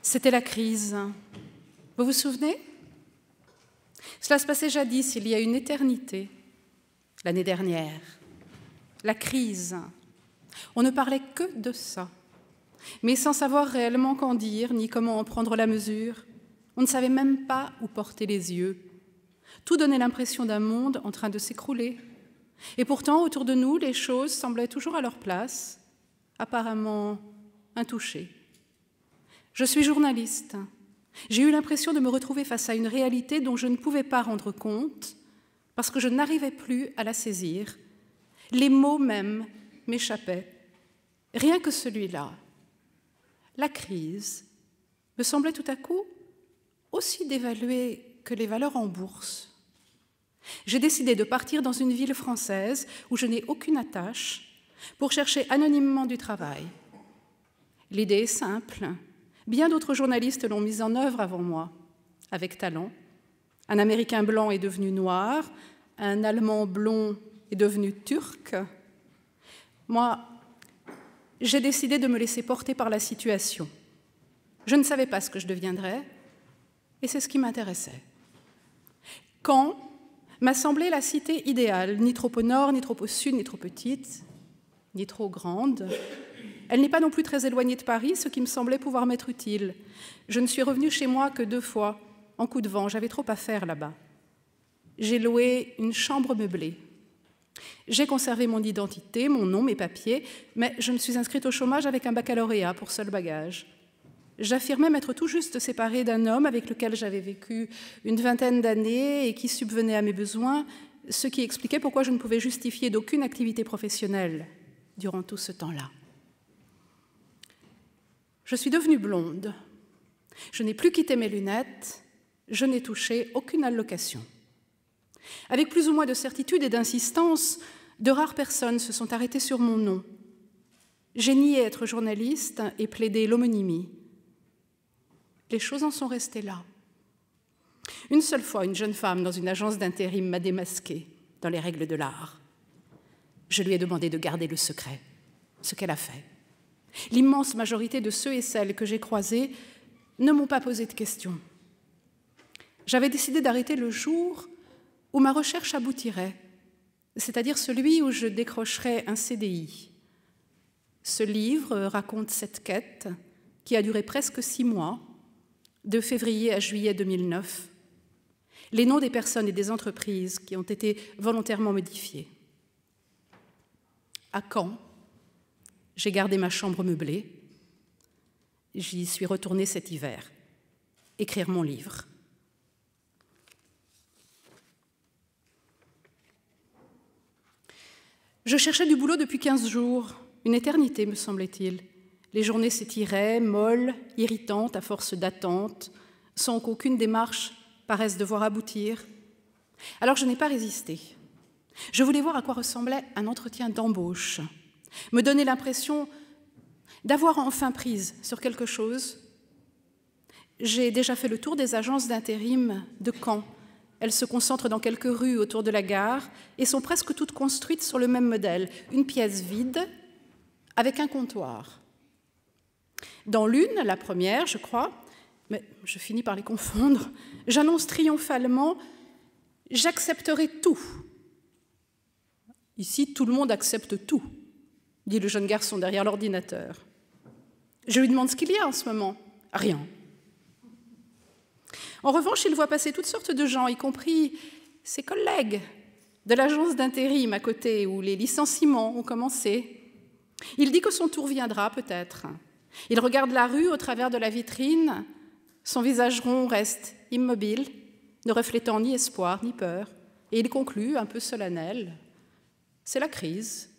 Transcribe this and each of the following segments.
C'était la crise. Vous vous souvenez? Cela se passait jadis, il y a une éternité, l'année dernière. La crise. On ne parlait que de ça, mais sans savoir réellement qu'en dire, ni comment en prendre la mesure. On ne savait même pas où porter les yeux. Tout donnait l'impression d'un monde en train de s'écrouler. Et pourtant, autour de nous, les choses semblaient toujours à leur place, apparemment intouchées. Je suis journaliste. J'ai eu l'impression de me retrouver face à une réalité dont je ne pouvais pas rendre compte parce que je n'arrivais plus à la saisir. Les mots même m'échappaient. Rien que celui-là. La crise me semblait tout à coup aussi dévaluée que les valeurs en bourse. J'ai décidé de partir dans une ville française où je n'ai aucune attache pour chercher anonymement du travail. L'idée est simple. Bien d'autres journalistes l'ont mise en œuvre avant moi, avec talent. Un Américain blanc est devenu noir, un Allemand blond est devenu turc. Moi, j'ai décidé de me laisser porter par la situation. Je ne savais pas ce que je deviendrais, et c'est ce qui m'intéressait. Caen m'a semblé la cité idéale, ni trop au nord, ni trop au sud, ni trop petite, ni trop grande. Elle n'est pas non plus très éloignée de Paris, ce qui me semblait pouvoir m'être utile. Je ne suis revenue chez moi que 2 fois, en coup de vent. J'avais trop à faire là-bas. J'ai loué une chambre meublée. J'ai conservé mon identité, mon nom, mes papiers, mais je me suis inscrite au chômage avec un baccalauréat pour seul bagage. J'affirmais m'être tout juste séparée d'un homme avec lequel j'avais vécu une 20aine d'années et qui subvenait à mes besoins, ce qui expliquait pourquoi je ne pouvais justifier d'aucune activité professionnelle durant tout ce temps-là. Je suis devenue blonde. Je n'ai plus quitté mes lunettes. Je n'ai touché aucune allocation. Avec plus ou moins de certitude et d'insistance, de rares personnes se sont arrêtées sur mon nom. J'ai nié être journaliste et plaidé l'homonymie. Les choses en sont restées là. Une seule fois, une jeune femme dans une agence d'intérim m'a démasquée dans les règles de l'art. Je lui ai demandé de garder le secret, ce qu'elle a fait. L'immense majorité de ceux et celles que j'ai croisés ne m'ont pas posé de questions. J'avais décidé d'arrêter le jour où ma recherche aboutirait, c'est-à-dire celui où je décrocherais un CDI. Ce livre raconte cette quête qui a duré presque 6 mois, de février à juillet 2009. Les noms des personnes et des entreprises qui ont été volontairement modifiés. À Caen, j'ai gardé ma chambre meublée. J'y suis retournée cet hiver, écrire mon livre. Je cherchais du boulot depuis 15 jours, une éternité me semblait-il. Les journées s'étiraient, molles, irritantes à force d'attente, sans qu'aucune démarche paraisse devoir aboutir. Alors je n'ai pas résisté. Je voulais voir à quoi ressemblait un entretien d'embauche, me donner l'impression d'avoir enfin prise sur quelque chose. J'ai déjà fait le tour des agences d'intérim de Caen. Elles se concentrent dans quelques rues autour de la gare et sont presque toutes construites sur le même modèle. Une pièce vide avec un comptoir. Dans l'une, la première, je crois, mais je finis par les confondre, j'annonce triomphalement « J'accepterai tout ». Ici, tout le monde accepte tout, dit le jeune garçon derrière l'ordinateur. Je lui demande ce qu'il y a en ce moment. Rien. En revanche, il voit passer toutes sortes de gens, y compris ses collègues de l'agence d'intérim à côté, où les licenciements ont commencé. Il dit que son tour viendra, peut-être. Il regarde la rue au travers de la vitrine. Son visage rond reste immobile, ne reflétant ni espoir ni peur. Et il conclut, un peu solennel, « C'est la crise ».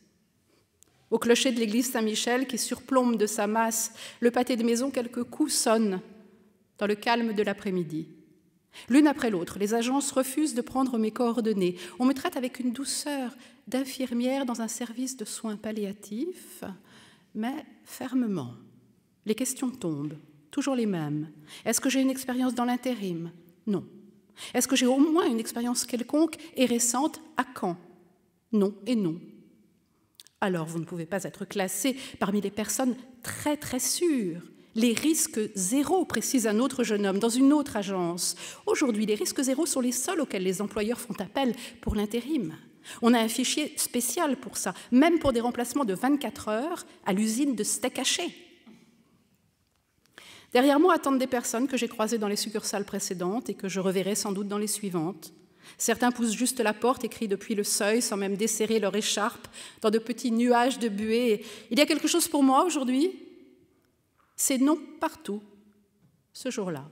Au clocher de l'église Saint-Michel, qui surplombe de sa masse le pâté de maison, quelques coups sonnent dans le calme de l'après-midi. L'une après l'autre, les agences refusent de prendre mes coordonnées. On me traite avec une douceur d'infirmière dans un service de soins palliatifs, mais fermement. Les questions tombent, toujours les mêmes. Est-ce que j'ai une expérience dans l'intérim? Non. Est-ce que j'ai au moins une expérience quelconque et récente à Caen? Non et non. Alors, vous ne pouvez pas être classé parmi les personnes très, très sûres Les risques zéro, précise un autre jeune homme dans une autre agence. Aujourd'hui, les risques zéro sont les seuls auxquels les employeurs font appel pour l'intérim. On a un fichier spécial pour ça, même pour des remplacements de 24 heures à l'usine de steak haché. Derrière moi attendent des personnes que j'ai croisées dans les succursales précédentes et que je reverrai sans doute dans les suivantes. Certains poussent juste la porte et crient depuis le seuil sans même desserrer leur écharpe dans de petits nuages de buée. Il y a quelque chose pour moi aujourd'hui? C'est non partout, ce jour-là.